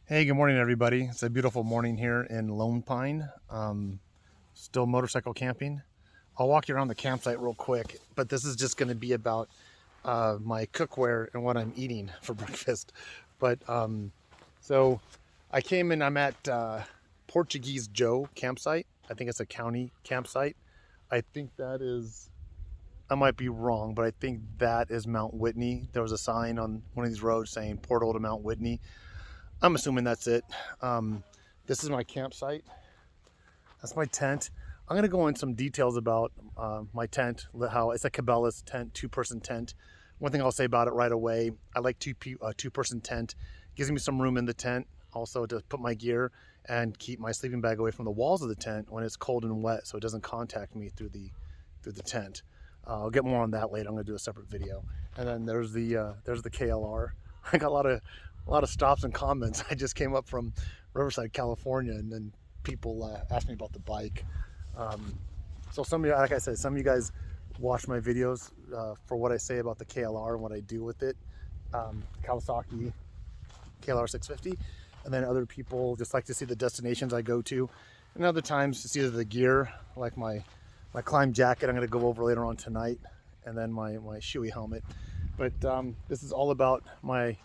Hey, good morning, everybody. It's a beautiful morning here in Lone Pine. Still motorcycle camping. I'll walk you around the campsite real quick, but this is just going to be about my cookware and what I'm eating for breakfast. So I came in, I'm at Portuguese Joe campsite. I think it's a county campsite. I think that is, I might be wrong, but I think that is Mount Whitney. There was a sign on one of these roads saying Portal to Mount Whitney. I'm assuming that's it. Um, this is my campsite. That's my tent. I'm going to go into some details about my tent, how it's a Cabela's tent, two-person tent. One thing I'll say about it right away, I like two-person tent. Gives me some room in the tent, also to put my gear and keep my sleeping bag away from the walls of the tent when it's cold and wet, so it doesn't contact me through the tent. I'll get more on that later. I'm going to do a separate video. And then there's the KLR. I got a lot of stops and comments. I just came up from Riverside, California, and then people asked me about the bike. So some of you, like I said, some of you guys watch my videos for what I say about the KLR and what I do with it. Kawasaki KLR 650, and then other people just like to see the destinations I go to, and other times it's either the gear, like my climb jacket I'm going to go over later on tonight, and then my Shoei helmet. But this is all about my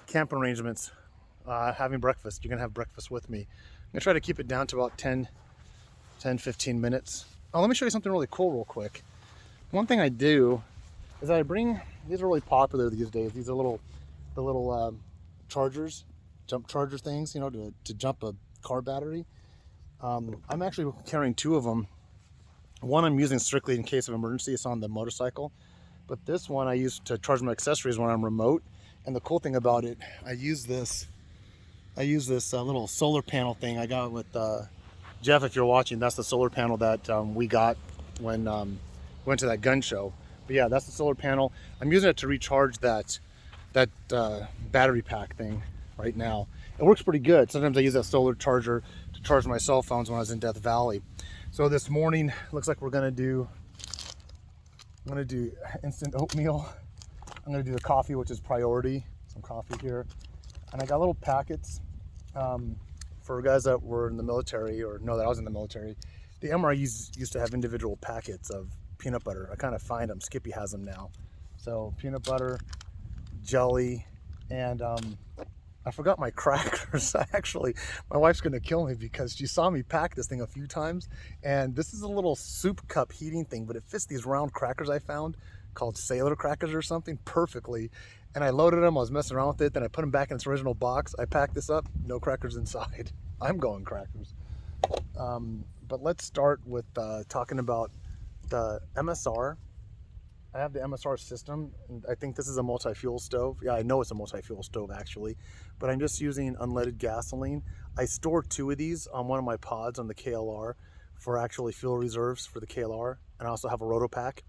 camp arrangements, having breakfast. You're gonna have breakfast with me. I'm gonna try to keep it down to about 15 minutes. Oh, let me show you something really cool real quick. One thing I do is I bring, these are really popular these days, these are the little chargers, jump charger things, you know, to jump a car battery. I'm actually carrying two of them. One I'm using strictly in case of emergency, it's on the motorcycle, but this one I use to charge my accessories when I'm remote. And the cool thing about it, I use this little solar panel thing I got with Jeff. If you're watching, that's the solar panel that we got when we went to that gun show. But yeah, that's the solar panel. I'm using it to recharge that battery pack thing right now. It works pretty good. Sometimes I use that solar charger to charge my cell phones when I was in Death Valley. So this morning, looks like I'm gonna do instant oatmeal. I'm gonna do the coffee, which is priority. Some coffee here. And I got little packets for guys that were in the military, or know that I was in the military. The MREs used to have individual packets of peanut butter. I kind of find them. Skippy has them now. So peanut butter, jelly, and I forgot my crackers. My wife's gonna kill me because she saw me pack this thing a few times. And this is a little soup cup heating thing, but it fits these round crackers I found called sailor crackers or something perfectly. And I loaded them, I was messing around with it, then I put them back in its original box. I packed this up, no crackers inside. I'm going crackers. But let's start with talking about the MSR. I have the MSR system, and I think this is a multi-fuel stove. Yeah, I know it's a multi-fuel stove actually, but I'm just using unleaded gasoline. I store two of these on one of my pods on the KLR for actually fuel reserves for the KLR, and I also have a Rotopack,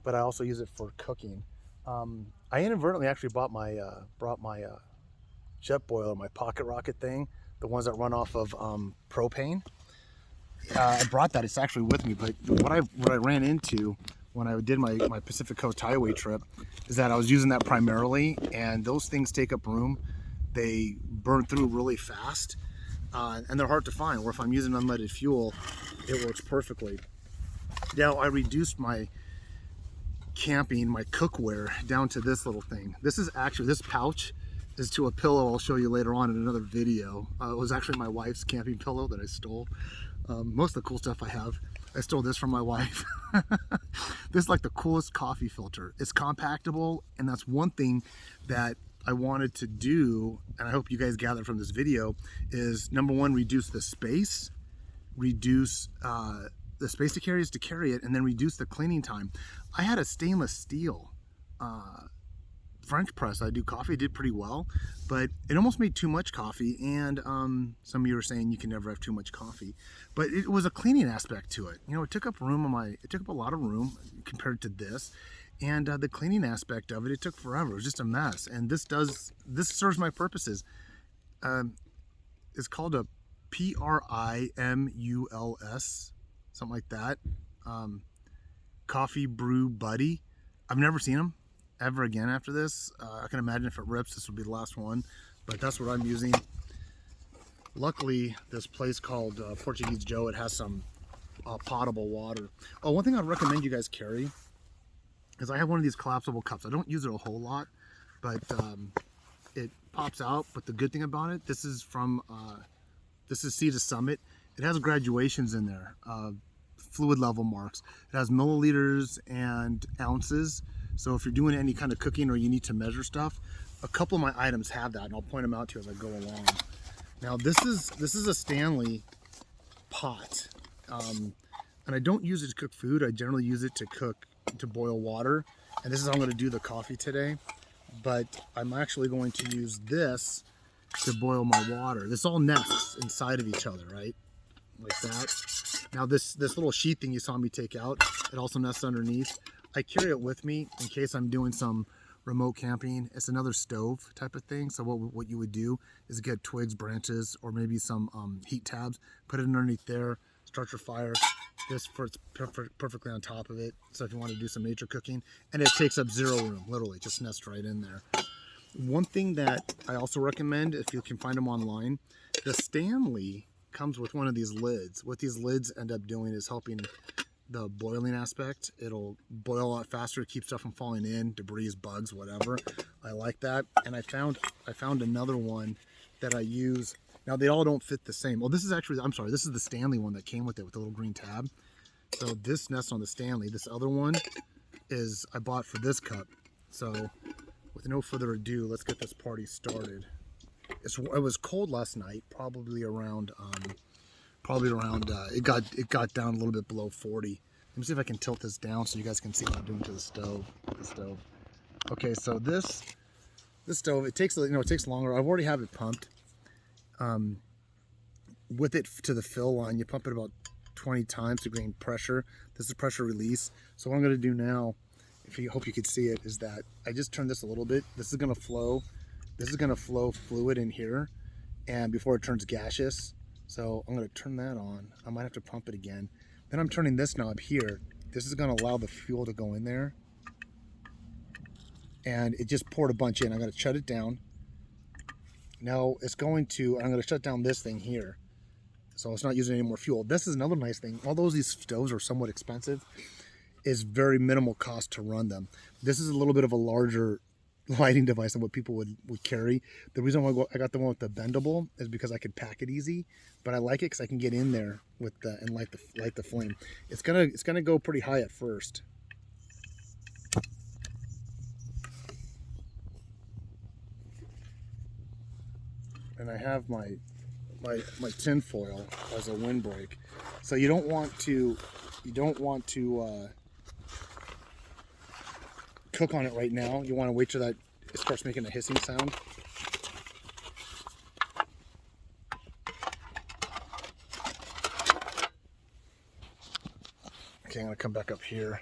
but I also use it for cooking. I inadvertently actually brought my jet boiler, my pocket rocket thing, the ones that run off of propane. I brought that. It's actually with me. But what I ran into when I did my Pacific Coast Highway trip is that I was using that primarily, and those things take up room. They burn through really fast, and they're hard to find. Where if I'm using unleaded fuel, it works perfectly. Now I reduced my camping, my cookware, down to this little thing. This is actually, this pouch is to a pillow I'll show you later on in another video. It was actually my wife's camping pillow that I stole. Most of the cool stuff I stole this from my wife. This is like the coolest coffee filter. It's compactable, and that's one thing that I wanted to do, and I hope you guys gather from this video, is number one, reduce the space, reduce the space to carry it, and then reduce the cleaning time. I had a stainless steel French press. I do coffee, it did pretty well, but it almost made too much coffee, and some of you are saying you can never have too much coffee, but it was a cleaning aspect to it. You know, it took up room it took up a lot of room compared to this, and the cleaning aspect of it took forever. It was just a mess, and this serves my purposes. It's called a PRIMULS, something like that. Coffee Brew Buddy. I've never seen them ever again after this. I can imagine if it rips, this will be the last one, but that's what I'm using. Luckily, this place called Portuguese Joe, it has some potable water. Oh, one thing I'd recommend you guys carry is I have one of these collapsible cups. I don't use it a whole lot, but it pops out. But the good thing about it, this is from Sea to Summit. It has graduations in there, fluid level marks. It has milliliters and ounces. So if you're doing any kind of cooking or you need to measure stuff, a couple of my items have that, and I'll point them out to you as I go along. Now this is a Stanley pot, and I don't use it to cook food. I generally use it to boil water, and this is how I'm going to do the coffee today. But I'm actually going to use this to boil my water. This all nests inside of each other, right? Like that. Now this little sheet thing you saw me take out, it also nests underneath. I carry it with me in case I'm doing some remote camping. It's another stove type of thing. So what you would do is get twigs, branches, or maybe some heat tabs, put it underneath there, start your fire. This fits perfectly on top of it. So if you want to do some nature cooking, and it takes up zero room, literally just nests right in there. One thing that I also recommend, if you can find them online, the Stanley comes with one of these lids. What these lids end up doing is helping the boiling aspect. It'll boil a lot faster, keep stuff from falling in, debris, bugs, whatever. I like that. And I found another one that I use. Now they all don't fit the same. Well, this is actually, I'm sorry, this is the Stanley one that came with it with the little green tab. So this nests on the Stanley. This other one is I bought for this cup. So with no further ado, let's get this party started. It was cold last night, probably around it got down a little bit below 40. Let me see if I can tilt this down so you guys can see what I'm doing to the stove. Okay, so this stove, it takes longer. I've already have it pumped. With it to the fill line, you pump it about 20 times to gain pressure. This is pressure release. So what I'm going to do now, hope you could see it, is that I just turn this a little bit. This is going to flow fluid in here, and before it turns gaseous. So I'm going to turn that on. I might have to pump it again. Then I'm turning this knob here. This is going to allow the fuel to go in there. And it just poured a bunch in. I'm going to shut it down. Now I'm going to shut down this thing here. So it's not using any more fuel. This is another nice thing. Although these stoves are somewhat expensive, it's very minimal cost to run them. This is a little bit of a larger lighting device than what people would carry. The reason why I got the one with the bendable is because I could pack it easy, but I like it because I can get in there with and light the flame. It's gonna go pretty high at first. And I have my tin foil as a windbreak. So you don't want to cook on it right now. You want to wait till that it starts making a hissing sound. Okay, I'm gonna come back up here.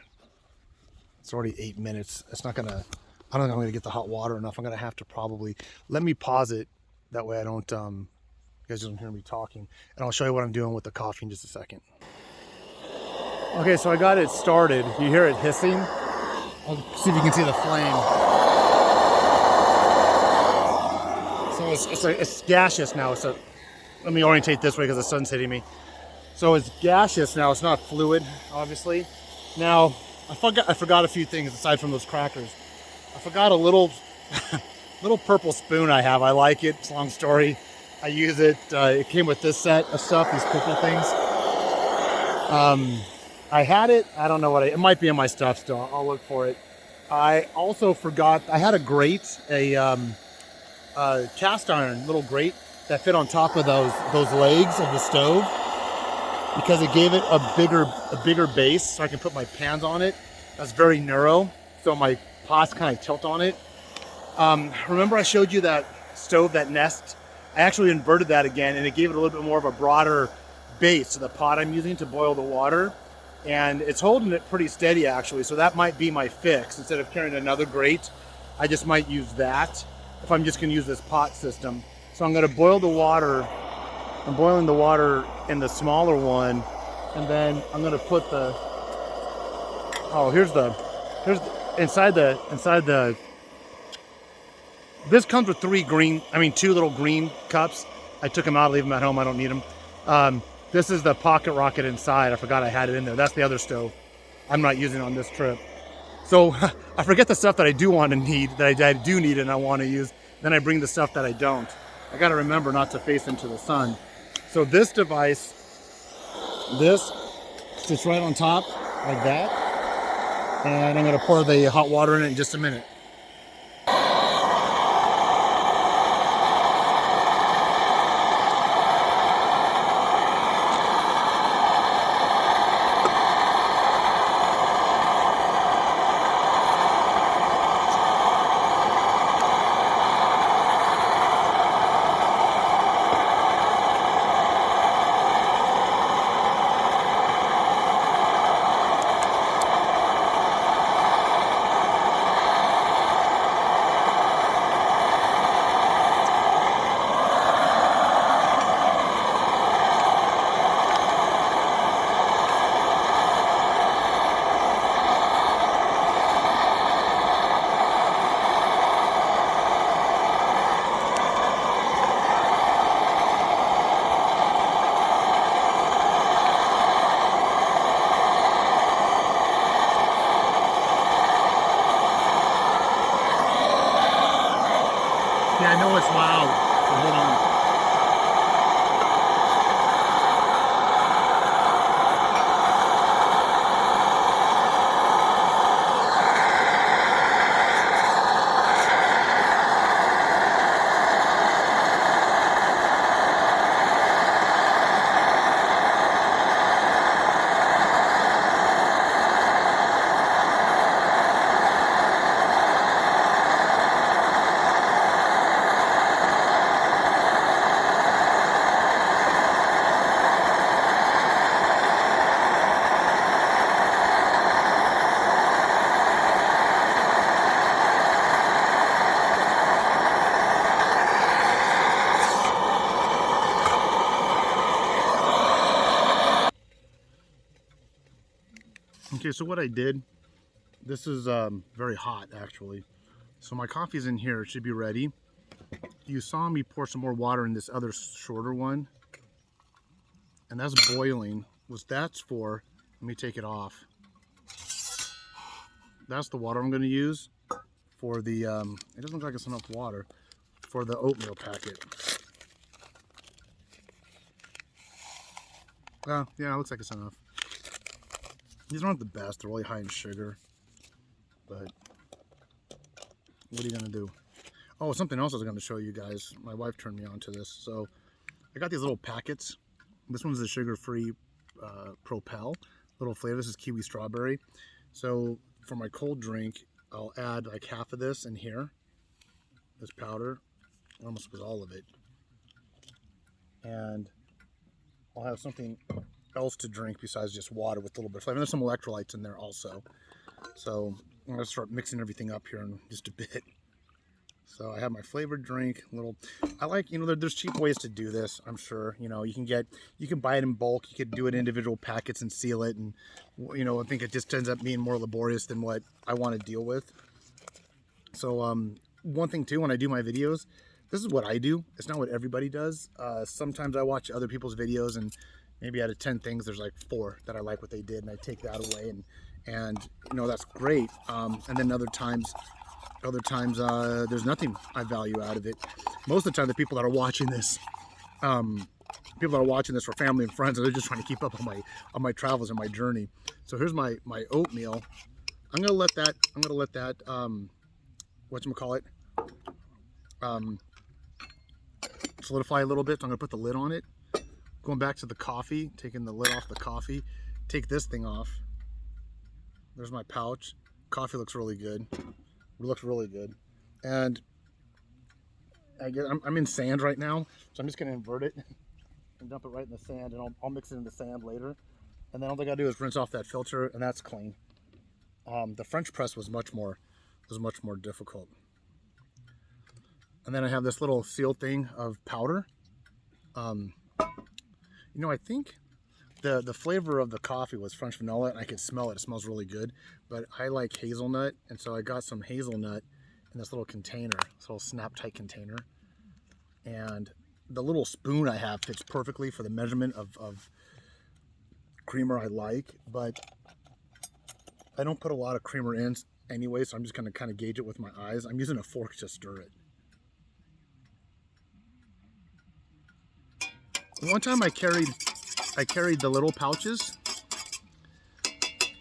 It's already 8 minutes. I don't think I'm gonna get the hot water enough. I'm gonna have to probably, let me pause it. That way I don't, you guys don't hear me talking. And I'll show you what I'm doing with the coffee in just a second. Okay, so I got it started. You hear it hissing? I'll see if you can see the flame. So it's gaseous now. So let me orientate this way because the sun's hitting me. So it's gaseous now. It's not fluid, obviously. Now I forgot a few things aside from those crackers. I forgot a little little purple spoon I have. I like it. It's a long story. I use it. It came with this set of stuff. These cooking things. I had it. I don't know what it might be in my stuff still. I'll look for it. I also forgot. I had a grate, a cast iron little grate that fit on top of those legs of the stove because it gave it a bigger base, so I can put my pans on it. That's very narrow, so my pots kind of tilt on it. Remember I showed you that stove that nest? I actually inverted that again, and it gave it a little bit more of a broader base to the pot I'm using to boil the water. And it's holding it pretty steady actually, so that might be my fix. Instead of carrying another grate, I just might use that if I'm just gonna use this pot system. So I'm gonna boil the water. I'm boiling the water in the smaller one, and then I'm gonna put inside the, this comes with two little green cups. I took them out, leave them at home. I don't need them. This is the pocket rocket inside. I forgot I had it in there. That's the other stove I'm not using on this trip. So I forget the stuff that I do want to need, that I do need and I want to use. Then I bring the stuff that I don't. I got to remember not to face into the sun. So this device, this sits right on top like that. And I'm going to pour the hot water in it in just a minute. Yeah, I know it's loud, so hold on. Okay, so what I did, this is very hot actually. So my coffee's in here, it should be ready. You saw me pour some more water in this other shorter one, and that's boiling. What that's for, let me take it off. That's the water I'm going to use for the, it doesn't look like it's enough water, for the oatmeal packet. Yeah, it looks like it's enough. These aren't the best, they're really high in sugar, but what are you going to do? Oh, something else I was going to show you guys. My wife turned me on to this. So I got these little packets. This one's the sugar-free Propel. Little flavor. This is kiwi strawberry. So for my cold drink, I'll add like half of this in here. This powder. Almost was all of it. And I'll have something else to drink besides just water with a little bit of flavor. And there's some electrolytes in there also. So I'm going to start mixing everything up here in just a bit. So I have my flavored drink, I like, there's cheap ways to do this, I'm sure. You can buy it in bulk, you could do it in individual packets and seal it, and, I think it just ends up being more laborious than what I want to deal with. So, one thing too, when I do my videos, this is what I do. It's not what everybody does. Sometimes I watch other people's videos, and maybe out of 10 things, there's like 4 that I like what they did, and I take that away, and that's great. And then other times there's nothing I value out of it. Most of the time, the people that are watching this, are family and friends, and they're just trying to keep up on my travels and my journey. So here's my oatmeal. I'm gonna let that whatchamacallit, solidify a little bit. So I'm gonna put the lid on it. Going back to the coffee, taking the lid off the coffee. Take this thing off. There's my pouch. Coffee looks really good. It looks really good. And I'm in sand right now, so I'm just going to invert it and dump it right in the sand, and I'll mix it in the sand later. And then all I got to do is rinse off that filter, and that's clean. The French press was much more difficult. And then I have this little sealed thing of powder. I think the flavor of the coffee was French vanilla, and I can smell it. It smells really good, but I like hazelnut, and so I got some hazelnut in this little container, this little snap tight container, and the little spoon I have fits perfectly for the measurement of creamer I like, but I don't put a lot of creamer in anyway, so I'm just going to kind of gauge it with my eyes. I'm using a fork to stir it. One time I carried the little pouches.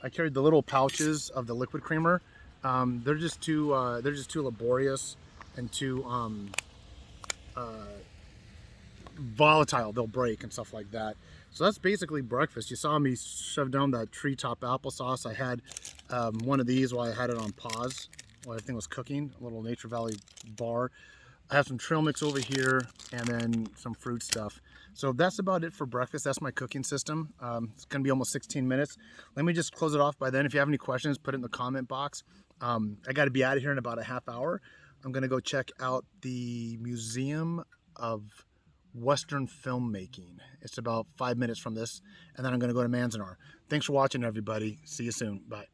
I carried the little pouches of the liquid creamer. They're just too laborious and too volatile. They'll break and stuff like that. So that's basically breakfast. You saw me shove down that treetop applesauce. I had one of these while I had it on pause while everything was cooking. A little Nature Valley bar. I have some trail mix over here and then some fruit stuff. So that's about it for breakfast. That's my cooking system. It's gonna be almost 16 minutes. Let me just close it off by then. If you have any questions, put it in the comment box. I gotta be out of here in about a half hour. I'm gonna go check out the Museum of Western Filmmaking. It's about 5 minutes from this. And then I'm gonna go to Manzanar. Thanks for watching, everybody. See you soon. Bye.